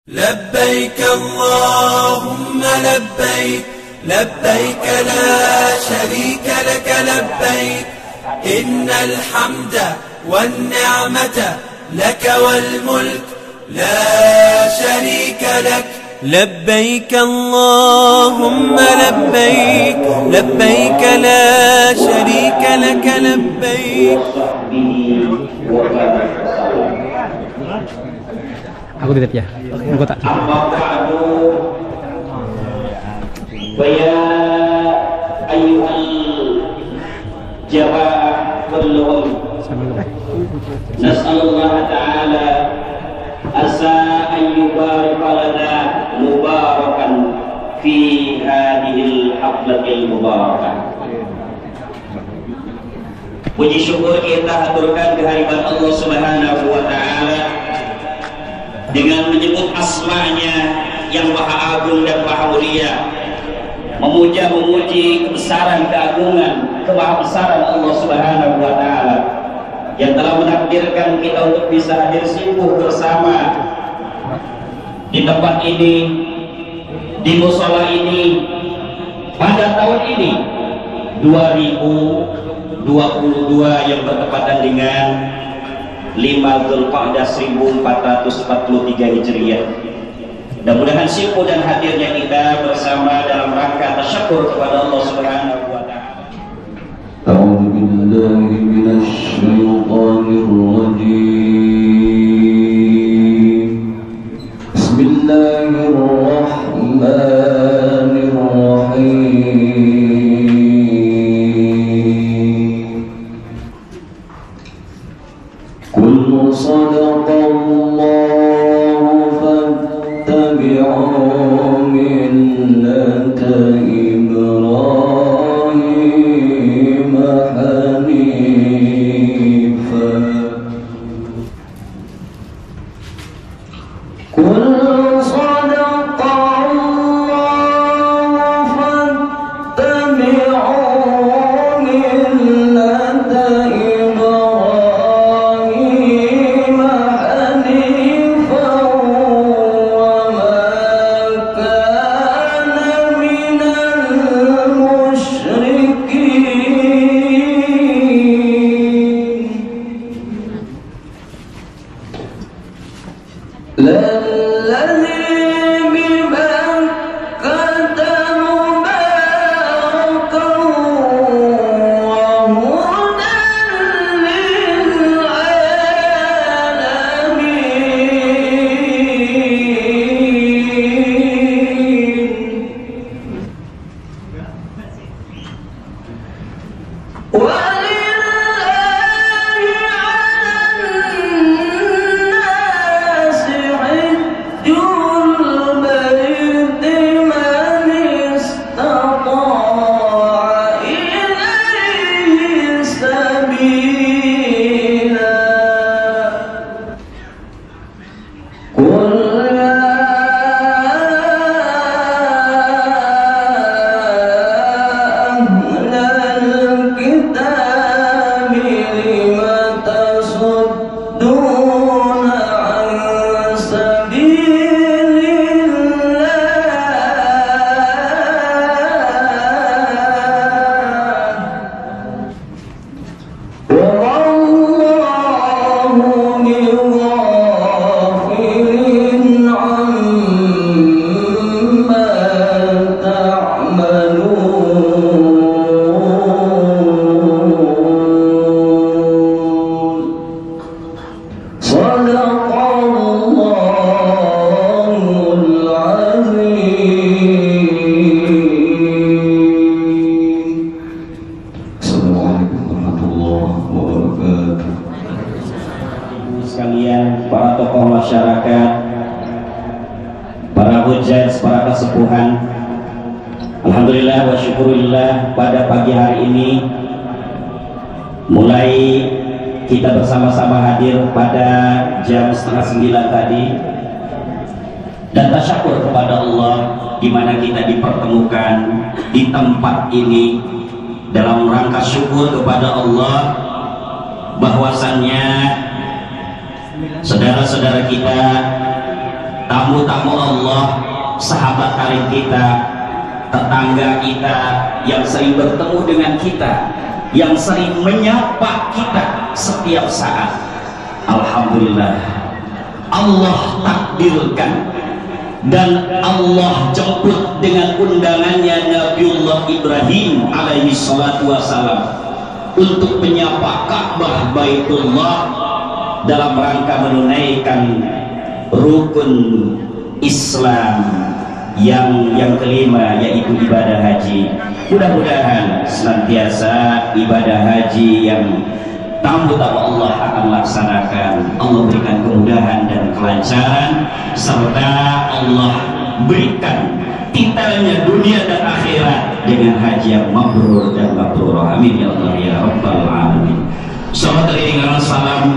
لبيك اللهم لبيك لبيك لا شريك لك لبيك إن الحمد والنعمة لك والملك لا شريك لك لبيك اللهم لبيك لبيك لا شريك لك لبيك. Aku titip ya. Aku tak. ويا أيها الجماعة كلهم نسأل الله تعالى عسى أن يبارك لنا مباركا في هذه الحفلة المباركة. Puji syukur kita haturkan kehadiran Allah Subhanahu wa Ta'ala dengan menyebut asma-Nya yang maha agung dan maha mulia, memuja memuji kebesaran, keagungan, kemahabesaran Allah Subhanahu wa Ta'ala yang telah menakdirkan kita untuk bisa hadir simpuh bersama di tempat ini, di mushola ini pada tahun ini 2022 yang bertepatan dengan 5 Dzulqa'dah 1443 Hijriah. Mudah-mudahan simpuh dan hadirnya kita bersama dalam rangka tasyakur kepada Allah Subhanahu wa Ta'ala. A'udzu billahi minasy syaithanir rajim. Bismillahirrahmanirrahim. Qul sadaqallahu fattabi'u millata Ibrahim hanifa. Qul sadaqallahu fattabi'u millata Ibrahim hanifa wa ma kana minal musyrikin. Lalladzi bibakkata mubarakan wa hudan lil alamin. Walillahi 'alan nasi hajjul baiti man istata'a ilaihi sabila. Qul ya ahlal kitabi lima tasudduna an sabilillah. Wallahu bighafilin amma ta'malun. Shadaqallahul azim. Assalamualaikum warahmatullahi wabarakatuh. Sekalian, para tokoh masyarakat, para hujjaj, para kesepuhan, alhamdulillah wa syukurillah, pada pagi hari ini mulai kita bersama-sama hadir pada jam 8:30 tadi dan tasyakur kepada Allah di mana kita dipertemukan di tempat ini dalam rangka syukur kepada Allah bahwasannya saudara-saudara kita tamu-tamu Allah, sahabat karib kita, tetangga kita yang sering bertemu dengan kita, yang sering menyapa kita setiap saat. Alhamdulillah, Allah takdirkan dan Allah jemput dengan undangannya Nabiullah Ibrahim alaihi salatu wassalam untuk menyapa Ka'bah Baitullah dalam rangka menunaikan rukun Islam yang kelima, yaitu ibadah haji. Mudah-mudahan senantiasa ibadah haji yang tamu-tamu Allah akan laksanakan, Allah berikan kemudahan dan kelancaran, serta Allah berikan titelnya dunia dan akhirat dengan haji yang mabrur dan mabrurah. Amin ya Allah ya Rabbal Alamin. Sahabat ringan salam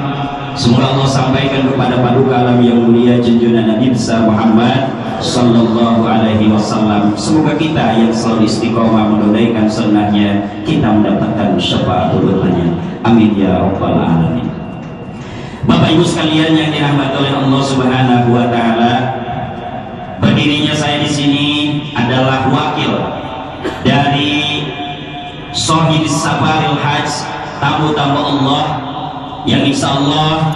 semoga Allah sampaikan kepada paduka alam yang mulia junjungan Nabi besar Muhammad sallallahu alaihi wasallam. Semoga kita yang selalu istiqomah menunaikan sunnahnya, kita mendapatkan syafaatulnya. Amin ya Rabbal Alamin. Bapak Ibu sekalian yang dirahmati oleh Allah Subhanahu wa taala, berdirinya saya di sini adalah wakil dari Shahid Safaril Hajj, tamu-tamu Allah yang insya Allah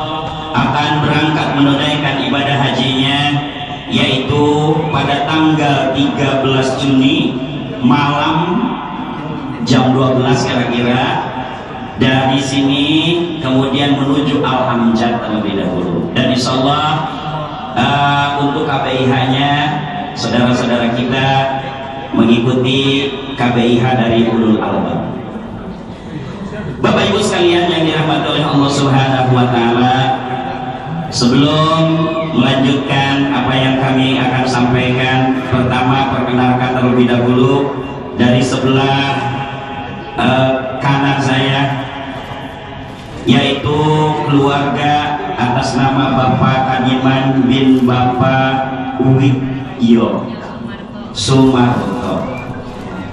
akan berangkat menunaikan ibadah hajinya, yaitu pada tanggal 13 Juni malam jam 12 kira-kira dari sini, kemudian menuju Al-Amjad terlebih dahulu. Dan insya Allah untuk KBIH-nya saudara-saudara kita mengikuti KBIH dari Ulul Albab. Bapak Ibu sekalian yang dirahmati oleh Allah Subhanahu wa taala, sebelum melanjutkan apa yang kami akan sampaikan, pertama perkenalkan terlebih dahulu dari sebelah kanan saya, yaitu keluarga atas nama Bapak Kadiman bin Bapak Uwikyo Sumarto.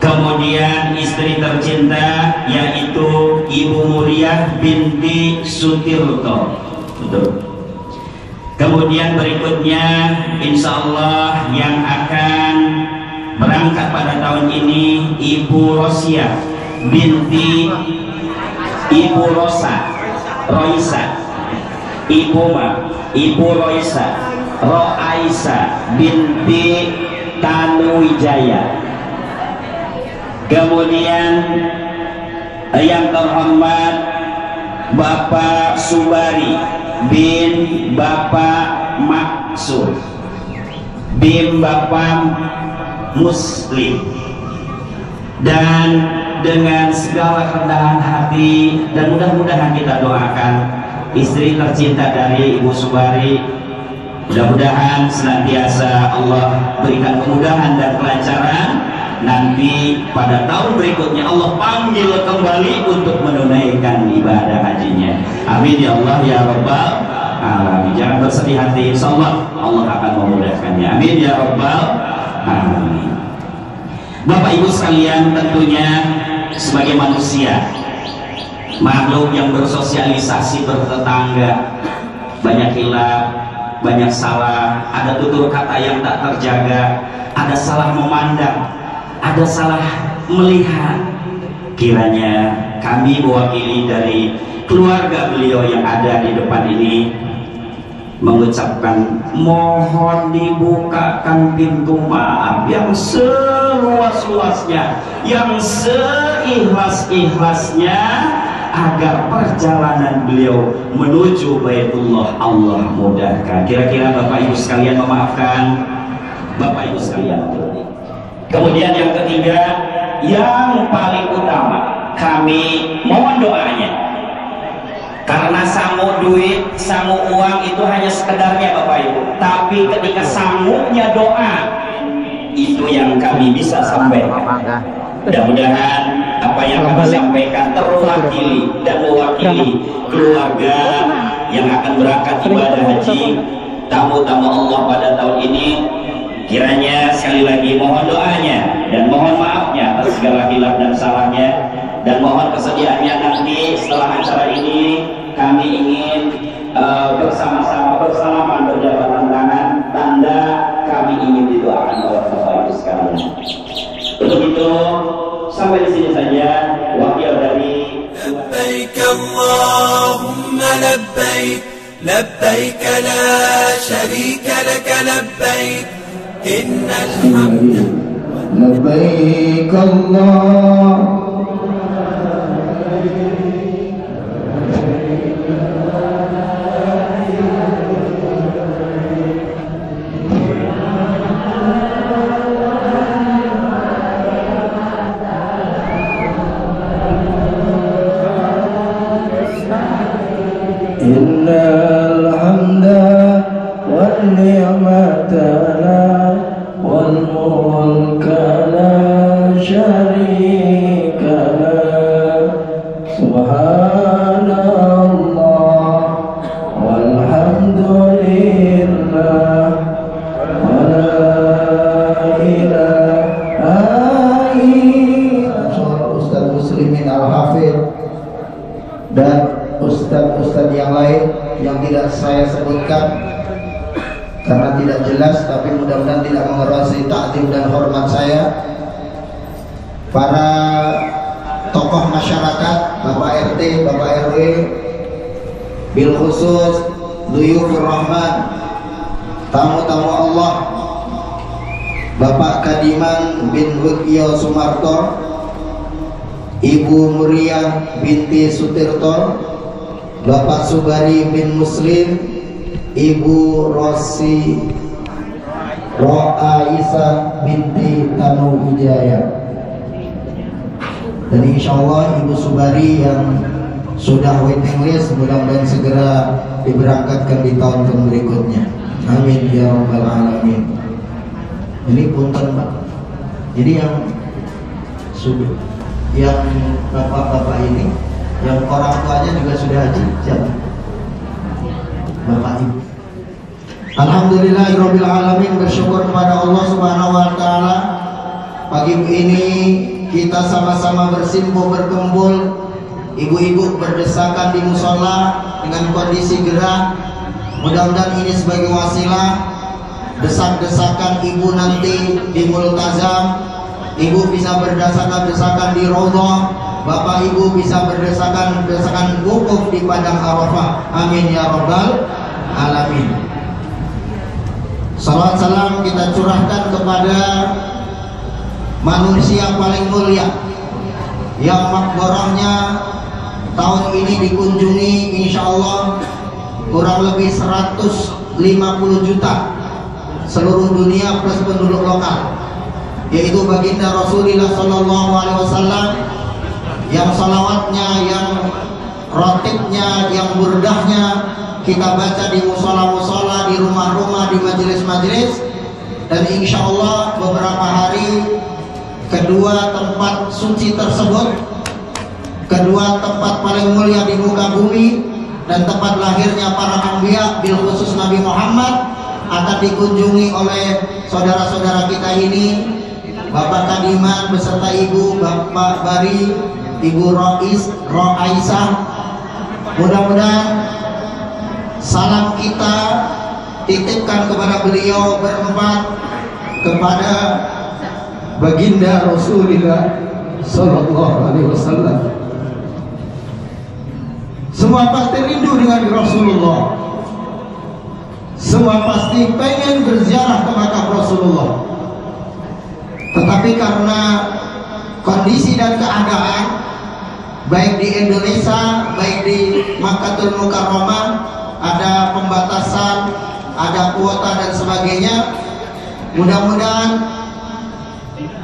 Kemudian istri tercinta yaitu Ibu Muriah binti Sutirto. Betul. Kemudian berikutnya insya Allah yang akan berangkat pada tahun ini Ibu Rosia binti Ibu Roisa, Ibu Roisa binti Tanuwijaya. Kemudian yang terhormat Bapak Subari bin Bapak Maksud bin Bapak Muslim. Dan dengan segala kerendahan hati dan mudah-mudahan kita doakan istri tercinta dari Ibu Subari, mudah-mudahan senantiasa Allah berikan kemudahan dan kelancaran. Nanti pada tahun berikutnya Allah panggil kembali untuk menunaikan ibadah hajinya. Amin ya Allah ya Rabbal Alamin. Jangan bersedih hati, insya Allah Allah akan memudahkannya. Amin ya Rabbal Alamin. Bapak Ibu sekalian, tentunya sebagai manusia, makhluk yang bersosialisasi bertetangga, banyak hilaf, banyak salah, ada tutur kata yang tak terjaga, ada salah memandang, ada salah melihat. Kiranya kami mewakili dari keluarga beliau yang ada di depan ini mengucapkan mohon dibukakan pintu maaf yang seluas-luasnya, yang seikhlas-ikhlasnya, agar perjalanan beliau menuju Baitullah Allah mudahkan. Kira-kira Bapak Ibu sekalian memaafkan Bapak Ibu sekalian. Kemudian yang ketiga, yang paling utama, kami mohon doanya. Karena sangu duit, sangu uang itu hanya sekedarnya Bapak Ibu, tapi ketika sangunya doa, itu yang kami bisa sampaikan. Mudah-mudahan apa yang kami sampaikan terwakili dan mewakili keluarga yang akan berangkat ibadah haji, tamu-tamu Allah pada tahun ini. Kiranya sekali lagi mohon doanya dan mohon maafnya atas segala hilaf dan salahnya, dan mohon kesediaannya nanti setelah acara ini kami ingin bersama-sama bersalaman berjabatan tangan tanda kami ingin didoakan oleh Bapak Ibu sekalian. Untuk itu sampai di sini saja wakil dari لبيك اللهم لبيك لبيك لا شريك لك لبيك إن الحمد لبيك الله إن الحمد والنعمة لك والملك لا شريك لك سبحان الله والحمد لله ولا إله إلا Ustaz Muslimin Al-Hafidh dan ustadz-ustadz yang lain yang tidak saya sebutkan karena tidak jelas, tapi mudah-mudahan tidak mengerosi takdim dan hormat saya. Para tokoh masyarakat, Bapak RT, Bapak RW, bil khusus Duyufur Rahman, tamu-tamu Allah, Bapak Kadiman bin Wikyo Sumarto, Ibu Muriah binti Sutirto, Bapak Subari bin Muslim, Ibu Rosi Ro'aisa binti Tanu Hijaya, dan insya Allah Ibu Subari yang sudah waiting list mudah-mudahan segera diberangkatkan di tahun berikutnya. Amin ya rabbal alamin. Ini punten Pak. Jadi yang bapak-bapak ini, yang orang tuanya juga sudah haji, siapa? Bapak Ibu. Alhamdulillahirabbil alamin, bersyukur kepada Allah Subhanahu wa taala. Pagi ini kita sama-sama berkumpul, ibu-ibu berdesakan di musola dengan kondisi gerah. Mudah-mudahan ini sebagai wasilah desak-desakan ibu nanti di multazam. Ibu bisa berdesakan-desakan di Raudhah, Bapak Ibu bisa berdesakan-desakan wukuf di padang Arafah. Amin ya rabbal alamin. Salawat salam kita curahkan kepada manusia paling mulia yang makbarahnya tahun ini dikunjungi insya Allah kurang lebih 150 juta seluruh dunia plus penduduk lokal, yaitu baginda Rasulullah Sallallahu Alaihi Wasallam, yang salawatnya, yang rotibnya, yang burdahnya kita baca di musola-musola, di rumah-rumah, di majelis-majelis. Dan insya Allah beberapa hari kedua tempat suci tersebut, kedua tempat paling mulia di muka bumi dan tempat lahirnya para anbiya bil khusus Nabi Muhammad akan dikunjungi oleh saudara-saudara kita ini, Bapak Kadiman beserta Ibu, Bapak Bari, Ibu Ro'aisah. Mudah-mudahan salam kita titipkan kepada beliau berempat, kepada baginda Rasulullah Sallallahu Alaihi Wasallam. Semua pasti rindu dengan Rasulullah, semua pasti pengen berziarah ke makam Rasulullah. Tetapi karena kondisi dan keadaan baik di Indonesia, baik di Makkatul Mukarramah, ada pembatasan, ada kuota dan sebagainya. Mudah-mudahan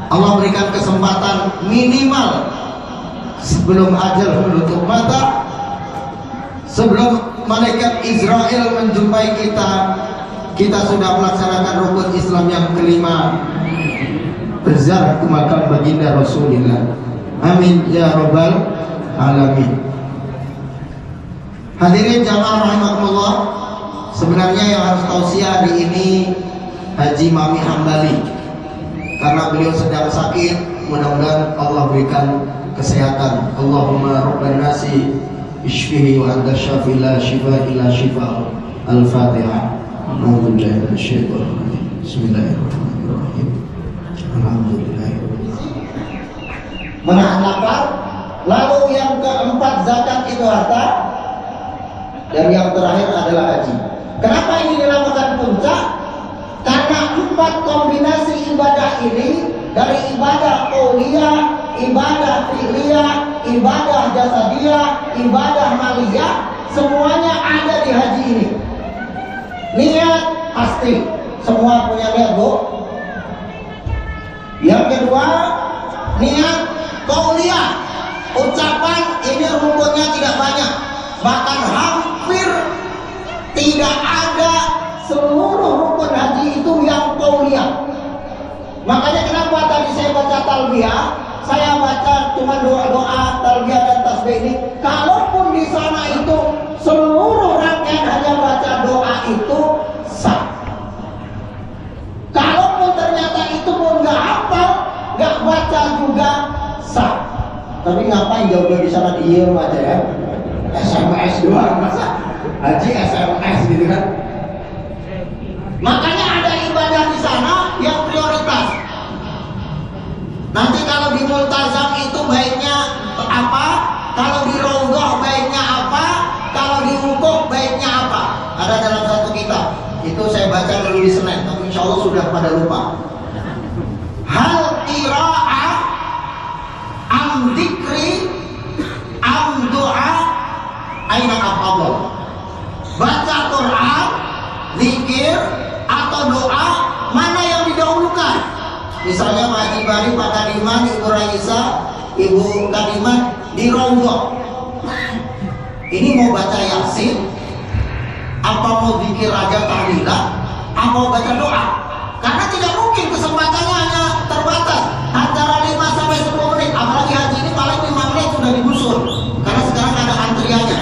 Allah berikan kesempatan minimal sebelum ajal menutup mata, sebelum malaikat Israel menjumpai kita, kita sudah melaksanakan rukun Islam yang kelima, berziarah ke makam baginda Rasulullah. Amin ya rabbal alamin. Hadirin jamaah rahimakumullah, sebenarnya yang harus tausiah di ini Haji Mami Hambali, karena beliau sedang sakit. Mudah-mudahan Allah berikan kesehatan. Allahumma rabban nasi ishfihi wa anta syafi la shifa illa shifa. Al-Fatihah. Bismillahirrahmanirrahim. Alhamdulillah. Menahan lapar. Lalu yang keempat zakat itu harta. Dan yang terakhir adalah haji. Kenapa ini dinamakan puncak? Karena 4 kombinasi ibadah ini, dari ibadah qauliyah, ibadah fi'liyah, ibadah jasadiyah, ibadah maliyah, semuanya ada di haji ini. Niat pasti, semua punya niat, Bu. Yang kedua, niat qauliyah, ucapan ini rukunnya tidak banyak, bahkan hampir tidak ada seluruh rukun haji itu yang qauliyah. Makanya kenapa tadi saya baca talbiyah, saya baca cuma doa-doa talbiyah dan tasbih ini. Kalaupun di sana itu seluruh rangkaian hanya baca doa itu sah. Kalaupun ternyata itu pun nggak hafal, nggak baca juga sah. Tapi ngapain jauh-jauh di sana diem aja ya? SMS doang, masa haji SMS gitu kan? Makanya ada ibadah di sana yang prioritas. Nanti kalau di multazam itu baiknya apa? Kalau di raudhah baiknya apa? Kalau di wukuf baiknya apa? Ada dalam satu kitab. Itu saya baca dulu di Senin, tapi insya Allah sudah pada lupa. Hal qira'ah am dzikri am doa aina afdal. Baca Quran, zikir atau doa, mana yang didahulukan? Misalnya Pak Haji Bari, Pak Kadiman, Ibu Raisa, Ibu Kadiman di raudhah. Ini mau baca Yasin, apa mau zikir aja tahlilan, apa mau baca doa? Karena tidak mungkin, kesempatannya hanya terbatas antara 5 sampai 10 menit. Apalagi haji ini paling 5 menit sudah digusur, karena sekarang ada antriannya.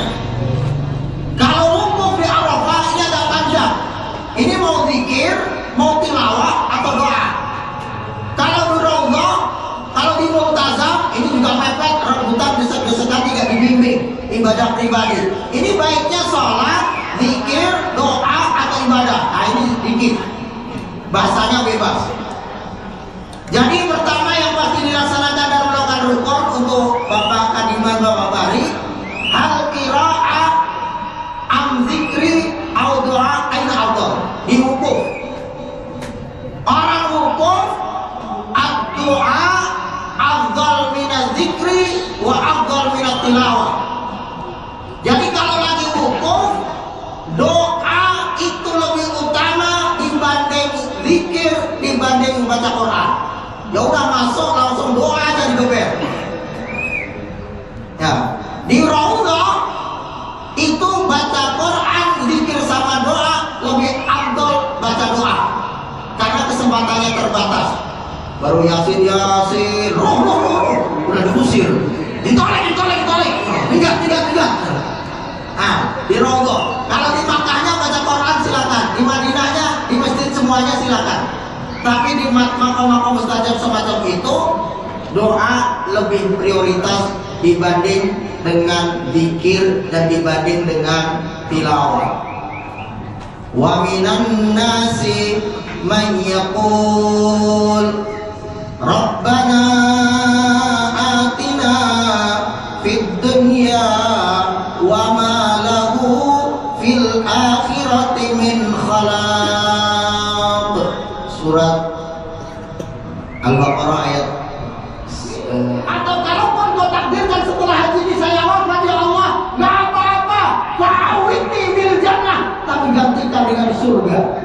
Kalau wukuf di Arafah ini agak panjang. Ini mau zikir, mau tilawah atau doa. Kalau di raudhah, kalau di multazam ini juga mepet, rebutan desek-desekan, tidak dibimbing, ibadah pribadi. Ini baiknya sholat, zikir, doa atau ibadah. Nah ini dikit, bahasanya bebas. Jadi pertama yang pasti dilaksanakan dan melakukan rukun untuk Bapak Kadiman, Bapak Bari, hal qira'ah am zikri au doa aina afdal. Di wukuf, orang wukuf ad-doa afdal minaz zikri wa afdal minat tilawah. Jadi kalau lagi wukuf, doa itu lebih utama dibanding zikir, dibanding baca Quran. Ya udah masuk langsung doa aja digeber. Ya, di raudhah itu baca Quran, zikir sama doa lebih afdal baca doa. Karena kesempatannya terbatas. Baru Yasin, roh, udah diusir. Ditolak. Tidak. Nah, di raudhah. Kalau di Makkahnya baca Quran silakan, di Madinahnya, di masjid semuanya silakan. Tapi di makom-makom mustajab semacam itu, doa lebih prioritas dibanding dengan zikir dan dibanding dengan tilawah. Wa minan nasi man yaqul Rabbana atina fid dunya wa ma lahu fil akhirati min khalaq. Surat Al-Baqarah ayat atau kalaupun kau takdirkan setelah haji ini saya wafat, ya Allah, gak apa-apa, fa'awidni bil jannah, tapi gantikan dengan surga.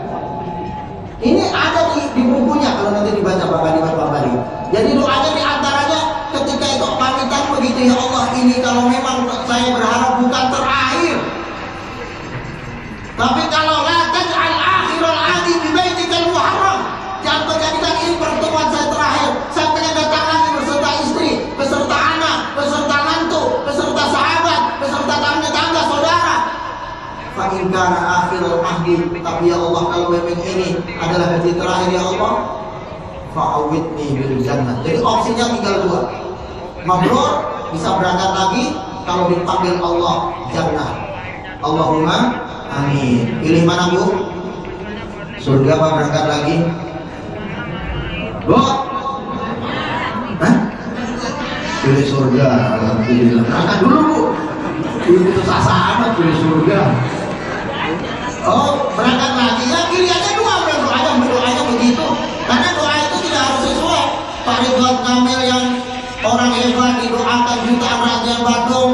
Ini ada di bukunya kalau nanti dibaca Pak Kadiman, Pak Bari. Jadi doanya di antaranya ketika itu pamitan begitu, ya Allah, ini kalau memang saya berharap bukan terakhir, tapi kalau la taj'al akhiral adi bi baitikal muharram, jangan menjadikan ini pertemuan saya terakhir. Saya pengen datang lagi beserta istri, beserta anak, beserta mantu, beserta sahabat, beserta tangga saudara. Fa in kana akhirul ahdi, tapi ya Allah, kalau memang ini adalah haji terakhir, ya Allah, fa'awidni bil jannah. Jadi opsinya tinggal 2. Mabrur, bisa berangkat lagi, kalau dipanggil Allah jannah. Allahumma amin. Pilih mana, Bu? Surga apa berangkat lagi? Bu? Hah? Pilih surga, alhamdulillah. Berangkat dulu bu. Itu sasa amat pilih surga. Oh, berangkat lagi. Ya pilih aja dua, berdoanya begitu. Karena doa itu tidak harus sesuai. Pak Ridwan Kamil yang orang hebat didoakan jutaan rakyat Bandung,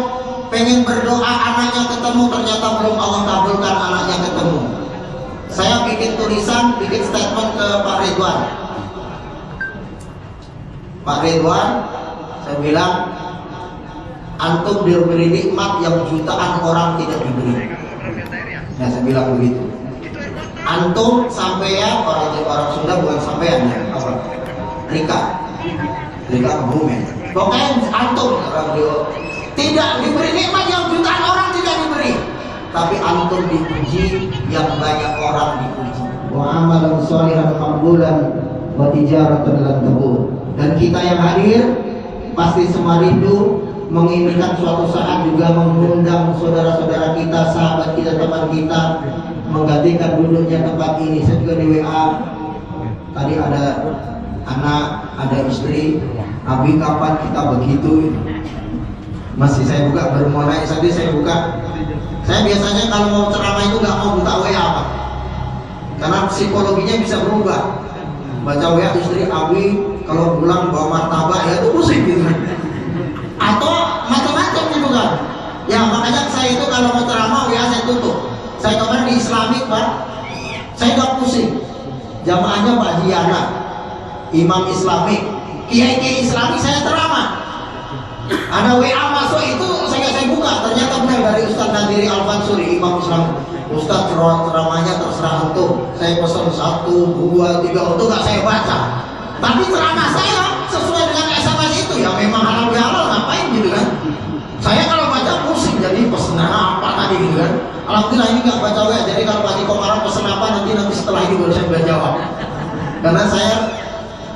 pengen berdoa anaknya ketemu, ternyata belum Allah kabulkan anaknya ketemu. Saya bikin tulisan, bikin statement ke Pak Ridwan. Pak Ridwan, saya bilang, antum diberi nikmat yang jutaan orang tidak diberi. Ya, saya bilang begitu. Antum sampean, orang Sunda bukan sampean ya, apa? Rika Muhammad. Pokoknya antum orang Jawa tidak diberi nikmat yang jutaan orang tidak diberi, tapi antum dipuji yang banyak orang dipuji. Wa amalan sholihan maqbulan wa tijaratan lan tabur. Dan kita yang hadir pasti semua rindu menginginkan suatu saat juga mengundang saudara-saudara kita, sahabat kita, teman kita menggantikan duduknya tempat ini. Saya juga di WA tadi ada anak, ada istri, Abi kapan kita begitu? Masih saya buka, baru mau naik tadi saya buka. Saya biasanya kalau mau ceramah itu nggak mau buka WA apa, karena psikologinya bisa berubah. Baca WA istri, Abi kalau pulang bawa martabak ya itu pusing gitu. Atau macam-macam gitu kan. Ya makanya saya itu kalau mau ceramah WA saya tutup. Saya kemarin di Islamik Pak, saya udah pusing. Jamaahnya Pak Jiana, Imam Islamik, Kiai Islamik, saya ceramah. Ada WA masuk itu saya buka, ternyata benar dari Ustaz Nadiri Al-Mansuri, Imam Islamik. Ustaz ceramahnya terserah antum. Saya pesan 1, 2, 3 untuk nggak saya baca. Tapi ceramah saya sesuai dengan SMS itu ya memang halal bihalal, ngapain gitu kan. Saya kalau baca pusing, jadi pesan apa tadi gitu kan. Alhamdulillah ini nggak baca WA, jadi kalau Pak Niko Marah pesan apa nanti setelah ini baru saya jawab. Karena saya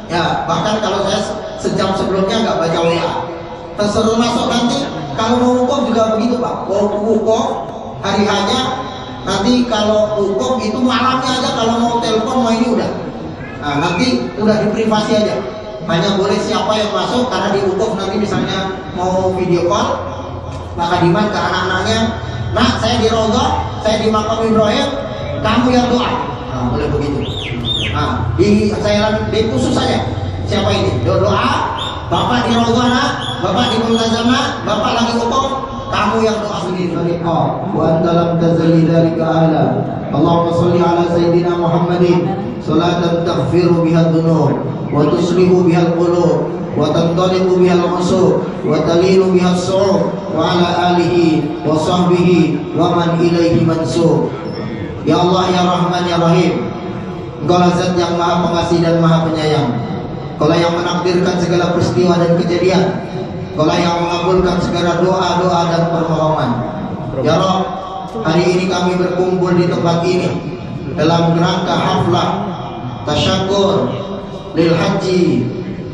ya bahkan kalau saya sejam sebelumnya nggak baca WA. Terus masuk nanti kalau mau wukuf juga begitu Pak. Mau wukuf hari hanya nanti kalau wukuf itu malamnya aja, kalau mau telepon mau ini udah. Nah, nanti udah di privasi aja. Hanya boleh siapa yang masuk, karena di wukuf nanti misalnya mau video call, maka diman ke anak-anaknya, nah saya di Raudhah, saya di Makam Ibrahim, kamu yang doa. Nah, boleh begitu. Nah, di khusus saja. Siapa ini? Doa, Bapak di Raudhah, nak, Bapak di Multazamah, Bapak lagi wukuf, kamu yang doa sendiri. Wa anta lam tazali dzalika ahla. Allahumma shalli ala sayyidina Muhammadin salatan taghfiru biha dzunub wa tuslihu biha al-qulub wa tantaliqu biha al-usub wa talilu biha as-su'ub wa ala alihi wa sahbihi wa man ilaihi mansub. Ya Allah, ya Rahman, ya Rahim, Engkau Zat yang Maha Pengasih dan Maha Penyayang. Engkau yang menakdirkan segala peristiwa dan kejadian. Engkau yang mengabulkan segala doa-doa dan permohonan. Ya Rabb, hari ini kami berkumpul di tempat ini dalam kerangka haflah tasyakur lil haji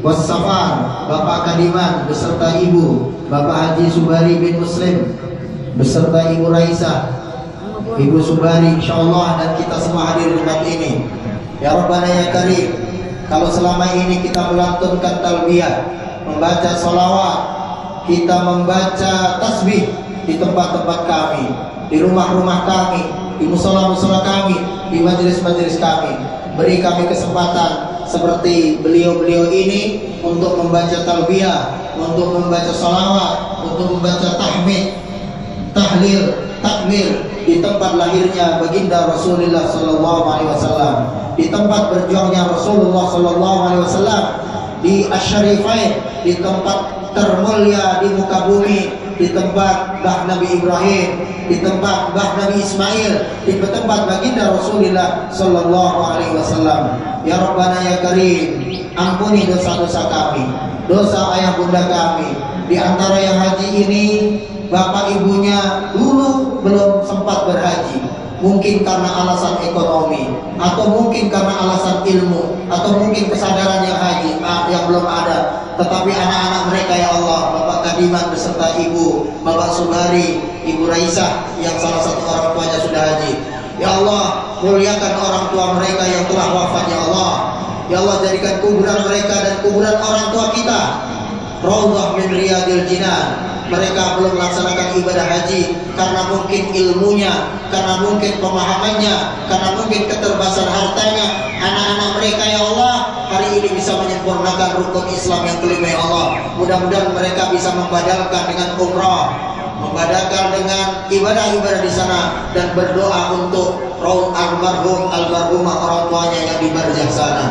was safar. Bapak Kadiman beserta Ibu Bapak Haji Subari bin Muslim beserta Ibu Raisah, Ibu Subari insyaallah, dan kita semua hadir di tempat ini. Ya Rabbana ya Karim, kalau selama ini kita melantunkan talbiyah, membaca sholawat, kita membaca tasbih di tempat-tempat kami, di rumah-rumah kami, di musola-musola kami, di majelis-majelis kami, beri kami kesempatan seperti beliau-beliau ini untuk membaca talbiyah, untuk membaca sholawat, untuk membaca tahmid, tahlil, takbir di tempat lahirnya baginda Rasulullah Sallallahu Alaihi Wasallam, di tempat berjuangnya Rasulullah Sallallahu Alaihi Wasallam, di Asy-Syarifain, di tempat termulia di muka bumi, di tempat Mbah Nabi Ibrahim, di tempat Mbah Nabi Ismail, di tempat baginda Rasulullah Sallallahu Alaihi Wasallam. Ya Rabbana ya Karim, ampuni dosa-dosa kami, dosa ayah bunda kami. Di antara yang haji ini, bapak ibunya dulu belum sempat berhaji, mungkin karena alasan ekonomi, atau mungkin karena alasan ilmu, atau mungkin kesadaran yang haji yang belum ada. Tetapi anak-anak mereka ya Allah, Bapak Kadiman beserta Ibu Bapak Subari, Ibu Raisah yang salah satu orang tuanya sudah haji, ya Allah, muliakan orang tua mereka yang telah wafat ya Allah. Ya Allah, jadikan kuburan mereka dan kuburan orang tua kita raudhah min riyadil jinan. Mereka belum melaksanakan ibadah haji karena mungkin ilmunya, karena mungkin pemahamannya, karena mungkin keterbatasan hartanya. Anak-anak mereka ya Allah hari ini bisa menyempurnakan rukun Islam yang kelima ya Allah. Mudah-mudahan mereka bisa membadalkan dengan umrah, membadalkan dengan ibadah-ibadah di sana, dan berdoa untuk almarhumah orang tuanya yang di barjah sana.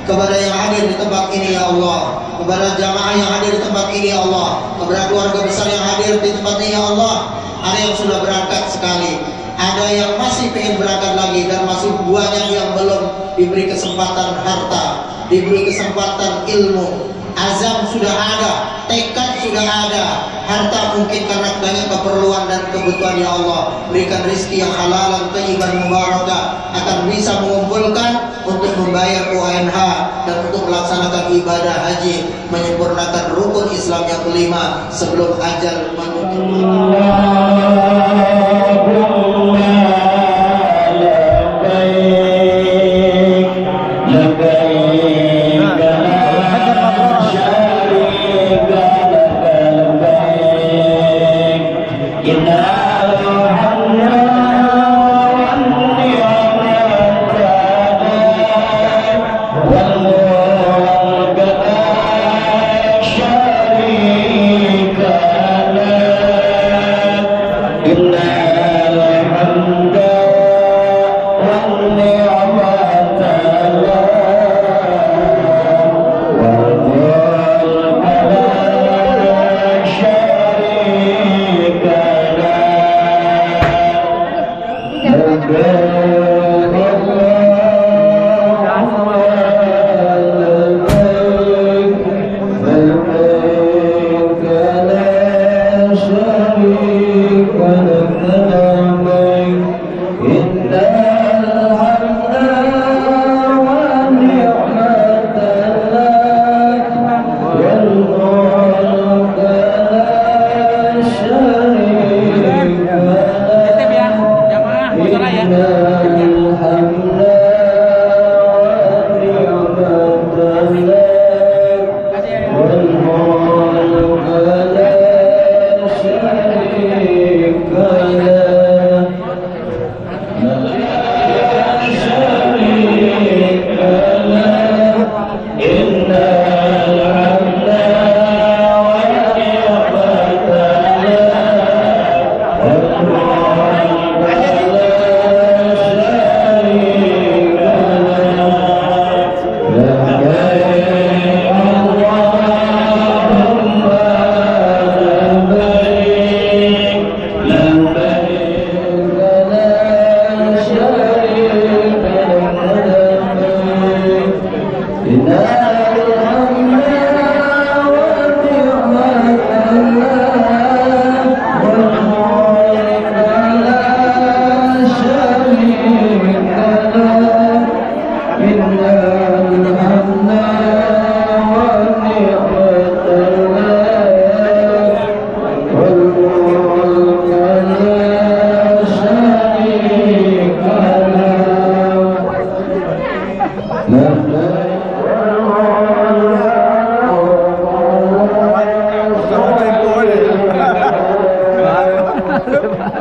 Kepada yang hadir di tempat ini ya Allah, kepada jamaah yang hadir di tempat ini ya Allah, kepada keluarga besar yang hadir di tempat ini ya Allah, ada yang sudah berangkat sekali, ada yang masih ingin berangkat lagi, dan masih banyak yang belum diberi kesempatan harta, diberi kesempatan ilmu. Azam sudah ada, tekad sudah ada, harta mungkin karena banyak keperluan dan kebutuhan ya Allah. Berikan rezeki yang halal, thayyiban mubarakah, akan bisa mengumpulkan untuk membayar UNH dan untuk melaksanakan ibadah haji, menyempurnakan rukun Islam yang kelima sebelum ajal menutup.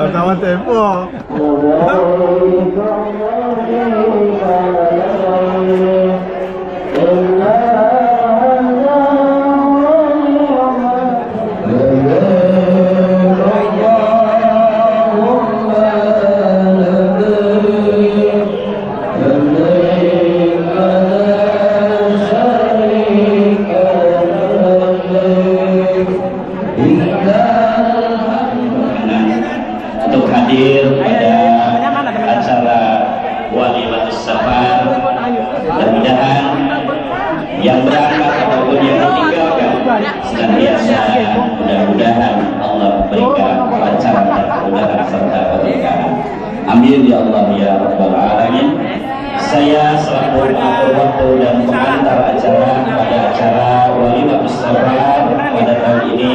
Pertama tempo. Untuk hadir pada acara Walimatus Safar, mudah-mudahan yang berangkat ataupun yang ditinggalkan senantiasa mudah-mudahan Allah berikan kelancaran dan kemudahan serta keberkahan. Amin ya Allah ya Rabbal Alamin. Saya selaku pengatur waktu dan pengantar acara pada acara Walimatus Safar pada tahun ini,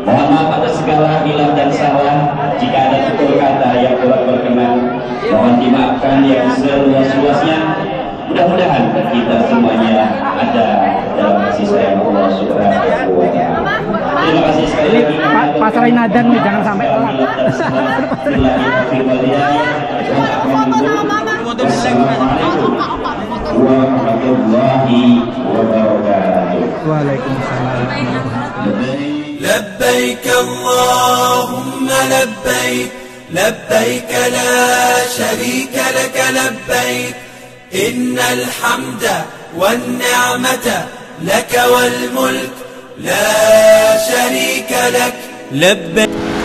mohon maaf atas segala hilaf dan salah. Jika ada tutur kata yang kurang berkenan, mohon dimaafkan Ini pasrahin adan nih, jangan sampai telat. warahmatullahi wabarakatuh. Waalaikumsalam. لبيك اللهم لبيك لبيك لا شريك لك لبيك إن الحمد والنعمة لك والملك لا شريك لك لبيك